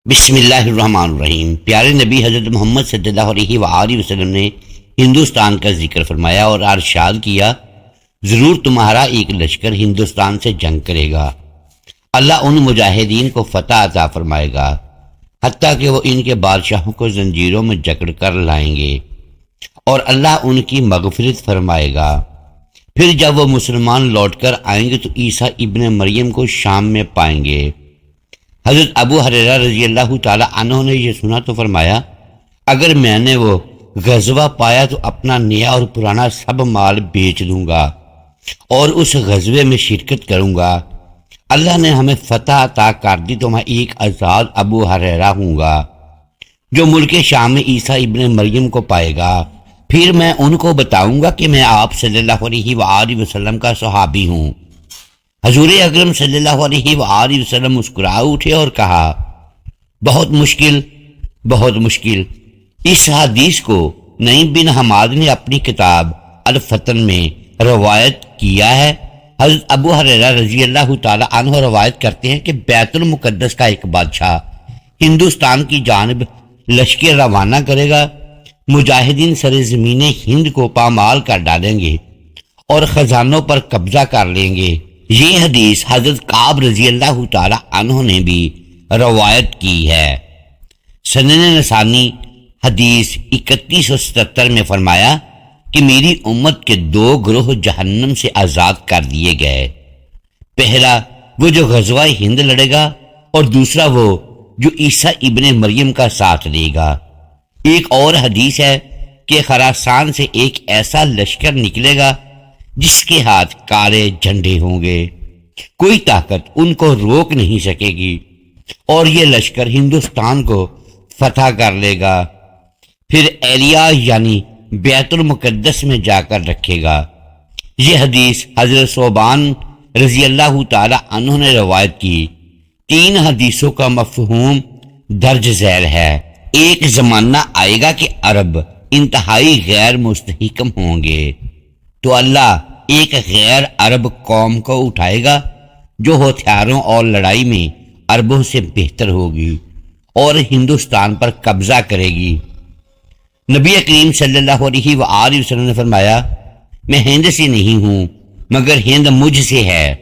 بسم اللہ الرحمن الرحیم۔ پیارے نبی حضرت محمد صلی اللہ علیہ وآلہ وسلم نے ہندوستان کا ذکر فرمایا اور ارشاد کیا، ضرور تمہارا ایک لشکر ہندوستان سے جنگ کرے گا، اللہ ان مجاہدین کو فتح عطا فرمائے گا حتیٰ کہ وہ ان کے بادشاہوں کو زنجیروں میں جکڑ کر لائیں گے، اور اللہ ان کی مغفرت فرمائے گا۔ پھر جب وہ مسلمان لوٹ کر آئیں گے تو عیسیٰ ابن مریم کو شام میں پائیں گے۔ حضرت ابو ہریرہ رضی اللہ تعالی عنہ نے یہ سنا تو فرمایا، اگر میں نے وہ غزوہ پایا تو اپنا نیا اور پرانا سب مال بیچ دوں گا اور اس غزوے میں شرکت کروں گا۔ اللہ نے ہمیں فتح عطا کر دی تو میں ایک آزاد ابو ہریرہ ہوں گا جو ملک شام میں عیسیٰ ابن مریم کو پائے گا۔ پھر میں ان کو بتاؤں گا کہ میں آپ صلی اللہ علیہ وآلہ وسلم کا صحابی ہوں۔ حضور اکرم صلی اللہ علیہ وآلہ وسلم مسکرا اٹھے اور کہا، بہت مشکل، بہت مشکل۔ اس حدیث کو نعیم بن حماد نے اپنی کتاب الفتن میں روایت کیا ہے۔ حضرت ابو ہریرہ رضی اللہ تعالی عنہ روایت کرتے ہیں کہ بیت المقدس کا ایک بادشاہ ہندوستان کی جانب لشکر روانہ کرے گا، مجاہدین سرزمین ہند کو پامال کر ڈالیں گے اور خزانوں پر قبضہ کر لیں گے۔ یہ حدیث حضرت کعب رضی اللہ تعالی عنہ نے بھی روایت کی ہے۔ سنن نسانی حدیث 3177 میں فرمایا کہ میری امت کے دو گروہ جہنم سے آزاد کر دیے گئے، پہلا وہ جو غزوہ ہند لڑے گا اور دوسرا وہ جو عیسیٰ ابن مریم کا ساتھ دے گا۔ ایک اور حدیث ہے کہ خراسان سے ایک ایسا لشکر نکلے گا جس کے ہاتھ کالے جھنڈے ہوں گے، کوئی طاقت ان کو روک نہیں سکے گی اور یہ لشکر ہندوستان کو فتح کر لے گا، پھر ایلیا یعنی بیت المقدس میں جا کر رکھے گا۔ یہ حدیث حضرت ثوبان رضی اللہ تعالی عنہ نے روایت کی۔ تین حدیثوں کا مفہوم درج ذیل ہے۔ ایک زمانہ آئے گا کہ عرب انتہائی غیر مستحکم ہوں گے تو اللہ ایک غیر عرب قوم کو اٹھائے گا جو ہتھیاروں اور لڑائی میں عربوں سے بہتر ہوگی اور ہندوستان پر قبضہ کرے گی۔ نبی کریم صلی اللہ علیہ وآلہ وسلم نے فرمایا، میں ہند سے نہیں ہوں مگر ہند مجھ سے ہے۔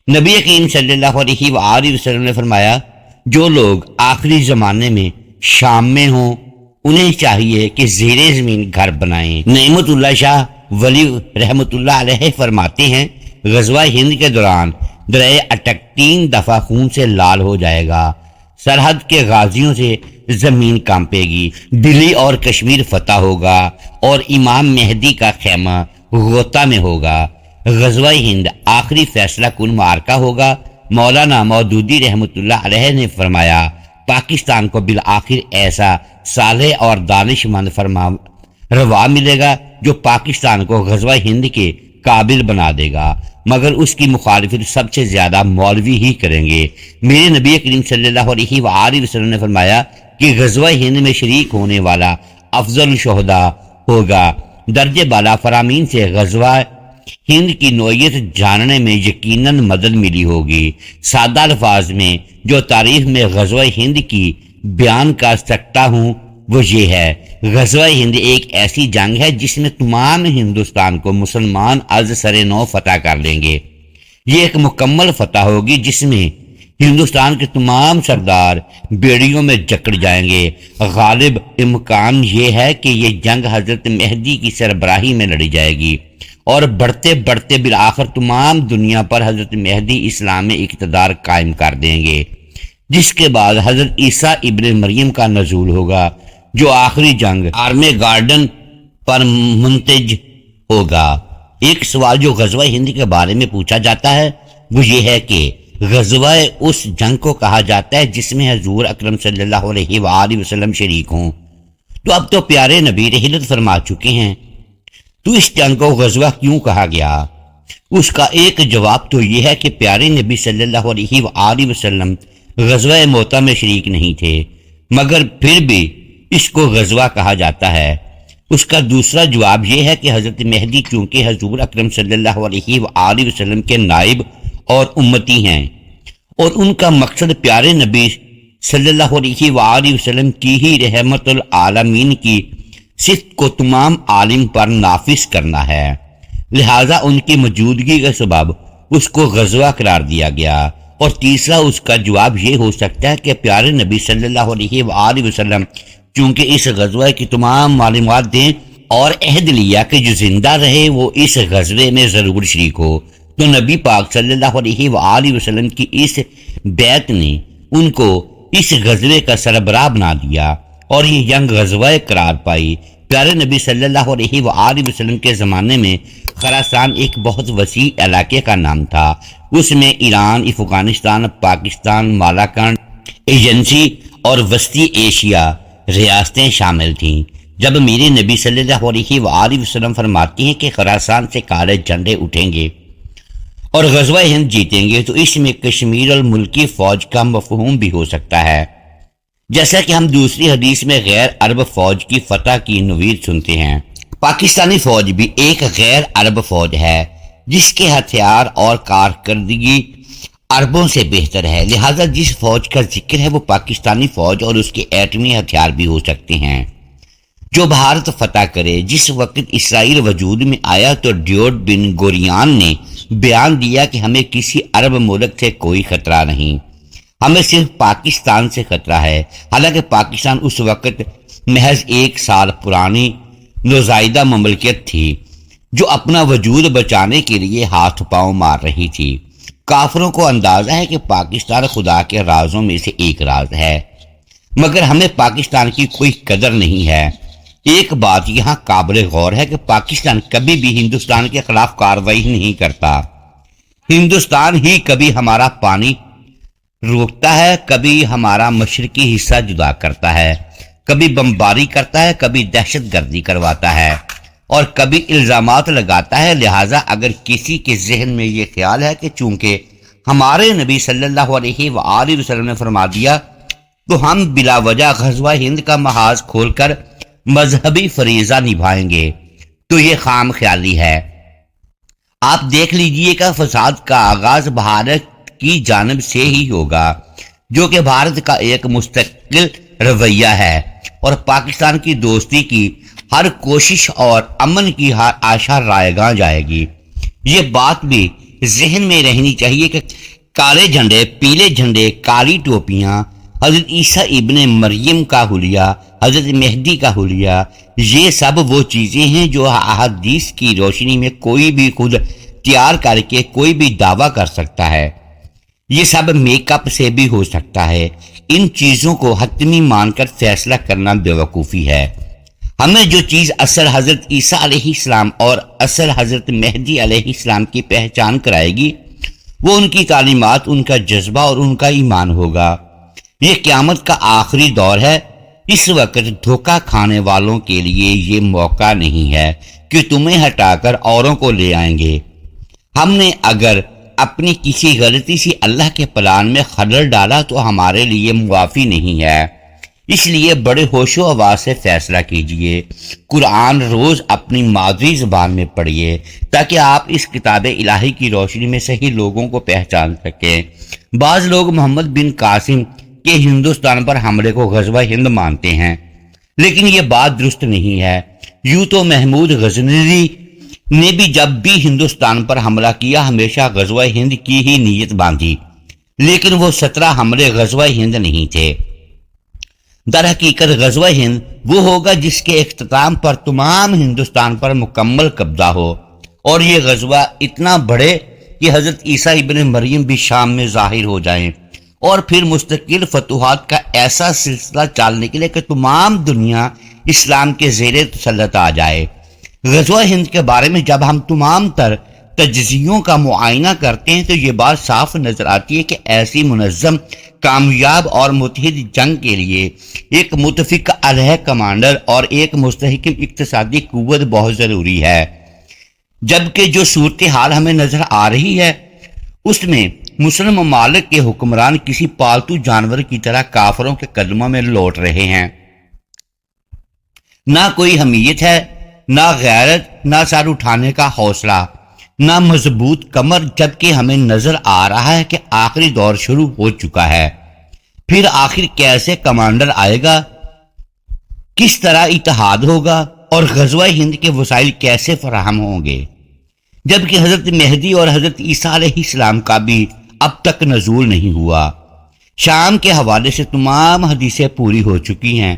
نبی کریم صلی اللہ علیہ وآلہ وسلم نے فرمایا، جو لوگ آخری زمانے میں شام میں ہوں انہیں چاہیے کہ زیر زمین گھر بنائیں۔ نعمت اللہ شاہ ولی رحمت اللہ علیہ فرماتے ہیں، غزوہ ہند کے دوران دریا اٹک 3 دفعہ خون سے لال ہو جائے گا، سرحد کے غازیوں سے زمین کانپے گی، دلی اور کشمیر فتح ہوگا اور امام مہدی کا خیمہ غوطہ میں ہوگا۔ غزوہ ہند آخری فیصلہ کن معرکہ ہوگا۔ مولانا مودودی رحمت اللہ علیہ نے فرمایا، پاکستان کو بالآخر ایسا صالح اور دانش مند فرما روا ملے گا جو پاکستان کو غزوہ ہند کے قابل بنا دے گا، مگر اس کی مخالفت سب سے زیادہ مولوی ہی کریں گے۔ میرے نبی کریم صلی اللہ علیہ وآلہ وسلم نے فرمایا کہ غزوہ ہند میں شریک ہونے والا افضل الشہداء ہوگا۔ درجے بالا فرامین سے غزوہ ہند کی نوعیت جاننے میں یقیناً مدد ملی ہوگی۔ سادہ الفاظ میں جو تاریخ میں غزوہ ہند کی بیان کر سکتا ہوں وہ یہ ہے، غزوہ ہند ایک ایسی جنگ ہے جس میں تمام ہندوستان کو مسلمان از سر نو فتح کر لیں گے۔ یہ ایک مکمل فتح ہوگی جس میں ہندوستان کے تمام سردار بیڑیوں میں جکڑ جائیں گے۔ غالب امکان یہ ہے کہ یہ جنگ حضرت مہدی کی سربراہی میں لڑی جائے گی اور بڑھتے بڑھتے بالآخر تمام دنیا پر حضرت مہدی اسلام میں اقتدار قائم کر دیں گے، جس کے بعد حضرت عیسیٰ ابن مریم کا نزول ہوگا جو آخری جنگ آرمے گارڈن پر منتج ہوگا۔ ایک سوال جو غزوہ ہند کے بارے میں پوچھا جاتا ہے وہ یہ ہے کہ غزوہ اس جنگ کو کہا جاتا ہے جس میں حضور اکرم صلی اللہ علیہ وآلہ وسلم شریک ہوں، تو اب تو پیارے نبی رحلت فرما چکے ہیں، تو اس جنگ کو غزوہ کیوں کہا گیا؟ اس کا ایک جواب تو یہ ہے کہ پیارے نبی صلی اللہ علیہ وآلہ وسلم غزوہ موتہ میں شریک نہیں تھے، مگر پھر بھی اس کو غزوہ کہا جاتا ہے۔ اس کا دوسرا جواب یہ ہے کہ حضرت مہدی چونکہ حضور اکرم صلی اللہ علیہ وآلہ وسلم کے نائب اور امتی ہیں اور ان کا مقصد پیارے نبی صلی اللہ علیہ وآلہ وسلم کی ہی رحمت العالمین کی صفت کو تمام عالم پر نافذ کرنا ہے، لہذا ان کی موجودگی کا سبب اس کو غزوہ قرار دیا گیا۔ اور تیسرا اس کا جواب یہ ہو سکتا ہے کہ پیارے نبی صلی اللہ علیہ وآلہ وسلم چونکہ اس غزوہ کی تمام معلومات دیں اور عہد لیا کہ جو زندہ رہے وہ اس غزوے میں ضرور شریک ہو، تو نبی پاک صلی اللہ علیہ وآلہ وسلم کی اس بیعت نے ان کو اس غزوے کا سربراہ بنا دیا اور یہ جنگ غزوہ قرار پائی۔ پیارے نبی صلی اللہ علیہ وآلہ وسلم کے زمانے میں خراسان ایک بہت وسیع علاقے کا نام تھا۔ اس میں ایران، افغانستان، پاکستان، مالاکنڈ، ایجنسی اور وسطی ایشیا ریاستیں شامل تھیں۔ جب میرے نبی صلی اللہ علیہ وآلہ وسلم فرماتے ہیں کہ خراسان سے کالے جھنڈے اٹھیں گے اور غزوہ ہند جیتیں گے، تو اس میں کشمیر الملکی فوج کا مفہوم بھی ہو سکتا ہے، جیسا کہ ہم دوسری حدیث میں غیر عرب فوج کی فتح کی نوید سنتے ہیں۔ پاکستانی فوج بھی ایک غیر عرب فوج ہے جس کے ہتھیار اور کارکردگی عربوں سے بہتر ہے، لہذا جس فوج کا ذکر ہے وہ پاکستانی فوج اور اس کے ایٹمی ہتھیار بھی ہو سکتے ہیں جو بھارت فتح کرے۔ جس وقت اسرائیل وجود میں آیا تو ڈیوڈ بن گوریان نے بیان دیا کہ ہمیں کسی عرب ملک سے کوئی خطرہ نہیں، ہمیں صرف پاکستان سے خطرہ ہے، حالانکہ پاکستان اس وقت محض 1 سال پرانی نوزائیدہ مملکت تھی جو اپنا وجود بچانے کے لیے ہاتھ پاؤں مار رہی تھی۔ کافروں کو اندازہ ہے کہ پاکستان خدا کے رازوں میں سے ایک راز ہے، مگر ہمیں پاکستان کی کوئی قدر نہیں ہے۔ ایک بات یہاں قابل غور ہے کہ پاکستان کبھی بھی ہندوستان کے خلاف کارروائی نہیں کرتا، ہندوستان ہی کبھی ہمارا پانی روکتا ہے، کبھی ہمارا مشرقی حصہ جدا کرتا ہے، کبھی بمباری کرتا ہے، کبھی دہشت گردی کرواتا ہے اور کبھی الزامات لگاتا ہے۔ لہٰذا اگر کسی کے ذہن میں یہ خیال ہے کہ چونکہ ہمارے نبی صلی اللہ علیہ وآلہ وسلم نے فرما دیا تو ہم بلا وجہ غزوہ ہند کا محاذ کھول کر مذہبی فریضہ نبھائیں گے، تو یہ خام خیالی ہے۔ آپ دیکھ لیجئے کہ فساد کا آغاز بھارت کی جانب سے ہی ہوگا، جو کہ بھارت کا ایک مستقل رویہ ہے، اور پاکستان کی دوستی کی ہر کوشش اور امن کی ہر آشا رائیگاں جائے گی۔ یہ بات بھی ذہن میں رہنی چاہیے کہ کالے جھنڈے، پیلے جھنڈے، کالی ٹوپیاں، حضرت عیسیٰ ابن مریم کا حلیہ، حضرت مہدی کا حلیہ، یہ سب وہ چیزیں ہیں جو احادیث کی روشنی میں کوئی بھی خود تیار کر کے کوئی بھی دعویٰ کر سکتا ہے۔ یہ سب میک اپ سے بھی ہو سکتا ہے۔ ان چیزوں کو حتمی مان کر فیصلہ کرنا بیوقوفی ہے۔ ہمیں جو چیز اصل حضرت عیسیٰ علیہ السلام اور اصل حضرت مہدی علیہ السلام کی پہچان کرائے گی وہ ان کی تعلیمات، ان کا جذبہ اور ان کا ایمان ہوگا۔ یہ قیامت کا آخری دور ہے۔ اس وقت دھوکہ کھانے والوں کے لیے یہ موقع نہیں ہے کہ تمہیں ہٹا کر اوروں کو لے آئیں گے۔ ہم نے اگر اپنی کسی غلطی سے اللہ کے پلان میں خلل ڈالا تو ہمارے لیے معافی نہیں ہے۔ اس لیے بڑے ہوش و حواس سے فیصلہ کیجئے۔ قرآن روز اپنی مادری زبان میں پڑھیے تاکہ آپ اس کتاب الہی کی روشنی میں صحیح لوگوں کو پہچان سکیں۔ بعض لوگ محمد بن قاسم کے ہندوستان پر حملے کو غزوہ ہند مانتے ہیں، لیکن یہ بات درست نہیں ہے۔ یوں تو محمود غزنوی نے بھی جب بھی ہندوستان پر حملہ کیا ہمیشہ غزوہ ہند کی ہی نیت باندھی، لیکن وہ 17 حملے غزوہ ہند نہیں تھے۔ در حقیقت غزوہ ہند وہ ہوگا جس کے اختتام پر تمام ہندوستان پر مکمل قبضہ ہو، اور یہ غزوہ اتنا بڑھے کہ حضرت عیسیٰ ابن مریم بھی شام میں ظاہر ہو جائیں، اور پھر مستقل فتوحات کا ایسا سلسلہ چالنے کے لیے کہ تمام دنیا اسلام کے زیر تسلط آ جائے۔ غزوہ ہند کے بارے میں جب ہم تمام تر تجزیوں کا معائنہ کرتے ہیں تو یہ بات صاف نظر آتی ہے کہ ایسی منظم، کامیاب اور متحد جنگ کے لیے ایک متفق علیہ کمانڈر اور ایک مستحکم اقتصادی قوت بہت ضروری ہے، جبکہ جو صورتحال ہمیں نظر آ رہی ہے اس میں مسلم ممالک کے حکمران کسی پالتو جانور کی طرح کافروں کے قدموں میں لوٹ رہے ہیں۔ نہ کوئی حمیت ہے، نہ غیرت، نہ سر اٹھانے کا حوصلہ، نہ مضبوط کمر، جبکہ ہمیں نظر آ رہا ہے کہ آخری دور شروع ہو چکا ہے۔ پھر آخر کیسے کمانڈر آئے گا، کس طرح اتحاد ہوگا اور غزوہ ہند کے وسائل کیسے فراہم ہوں گے، جبکہ حضرت مہدی اور حضرت عیسیٰ علیہ السلام کا بھی اب تک نزول نہیں ہوا۔ شام کے حوالے سے تمام حدیثیں پوری ہو چکی ہیں،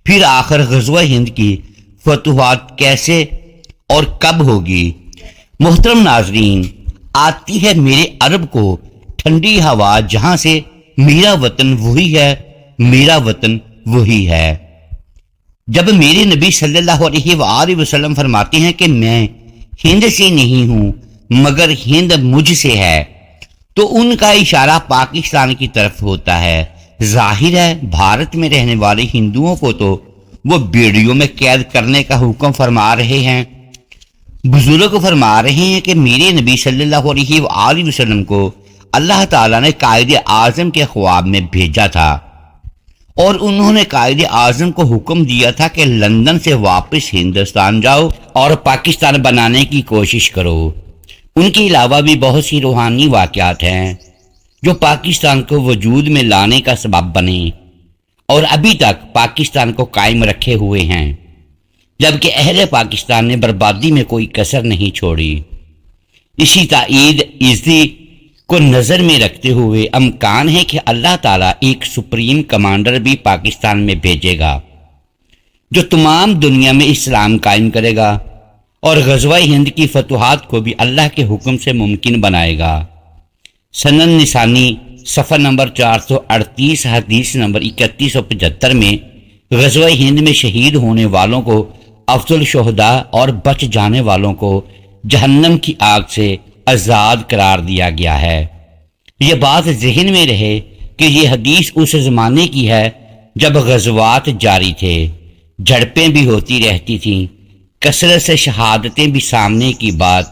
پھر آخر غزوہ ہند کی فتوحات کیسے اور کب ہوگی؟ محترم ناظرین، آتی ہے میرے عرب کو ٹھنڈی ہوا، جہاں سے میرا وطن وہی ہے، میرا وطن وہی ہے۔ جب میرے نبی صلی اللہ علیہ وآلہ وسلم فرماتے ہیں کہ میں ہند سے نہیں ہوں مگر ہند مجھ سے ہے، تو ان کا اشارہ پاکستان کی طرف ہوتا ہے۔ ظاہر ہے بھارت میں رہنے والے ہندوؤں کو تو وہ بیڑیوں میں قید کرنے کا حکم فرما رہے ہیں۔ بزرگ فرما رہے ہیں کہ میرے نبی صلی اللہ علیہ وآلہ وسلم کو اللہ تعالیٰ نے قائد اعظم کے خواب میں بھیجا تھا، اور انہوں نے قائد اعظم کو حکم دیا تھا کہ لندن سے واپس ہندوستان جاؤ اور پاکستان بنانے کی کوشش کرو۔ ان کے علاوہ بھی بہت سی روحانی واقعات ہیں جو پاکستان کو وجود میں لانے کا سبب بنے اور ابھی تک پاکستان کو قائم رکھے ہوئے ہیں، جبکہ اہل پاکستان نے بربادی میں کوئی کسر نہیں چھوڑی۔ اسی تائید عزتی کو نظر میں رکھتے ہوئے امکان ہے کہ اللہ تعالیٰ ایک سپریم کمانڈر بھی پاکستان میں بھیجے گا جو تمام دنیا میں اسلام قائم کرے گا، اور غزوہ ہند کی فتوحات کو بھی اللہ کے حکم سے ممکن بنائے گا۔ سنن نسانی صفحہ نمبر 438 حدیث نمبر 3175 میں غزوہ ہند میں شہید ہونے والوں کو افضل شہداء اور بچ جانے والوں کو جہنم کی آگ سے آزاد قرار دیا گیا ہے۔ یہ بات ذہن میں رہے کہ یہ حدیث اس زمانے کی ہے جب غزوات جاری تھے، جھڑپیں بھی ہوتی رہتی تھیں، کثرت سے شہادتیں بھی سامنے کی بات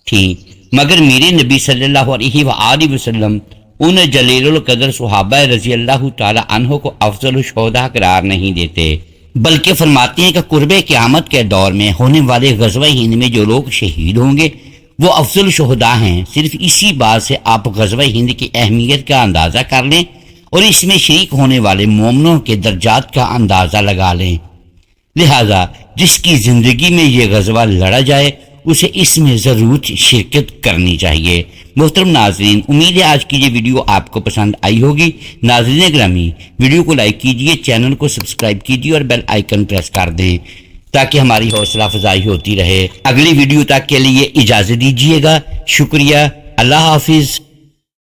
تھیں، مگر میرے نبی صلی اللہ علیہ وآلہ وسلم ان جلیل القدر صحابہ رضی اللہ تعالی عنہ کو افضل الشہداء قرار نہیں دیتے، بلکہ فرماتے ہیں کہ قرب قیامت کے دور میں ہونے والے غزوہ ہند میں جو لوگ شہید ہوں گے وہ افضل شہداء ہیں۔ صرف اسی بات سے آپ غزوہ ہند کی اہمیت کا اندازہ کر لیں اور اس میں شریک ہونے والے مومنوں کے درجات کا اندازہ لگا لیں۔ لہذا جس کی زندگی میں یہ غزوہ لڑا جائے اسے اس میں ضرور شرکت کرنی چاہیے۔ محترم ناظرین، امید ہے آج کی یہ ویڈیو آپ کو پسند آئی ہوگی۔ ناظرین گرامی، ویڈیو کو لائک کیجئے، چینل کو سبسکرائب کیجئے اور بیل آئیکن پریس کر دیں تاکہ ہماری حوصلہ افزائی ہوتی رہے۔ اگلی ویڈیو تک کے لیے اجازت دیجیے گا۔ شکریہ، اللہ حافظ۔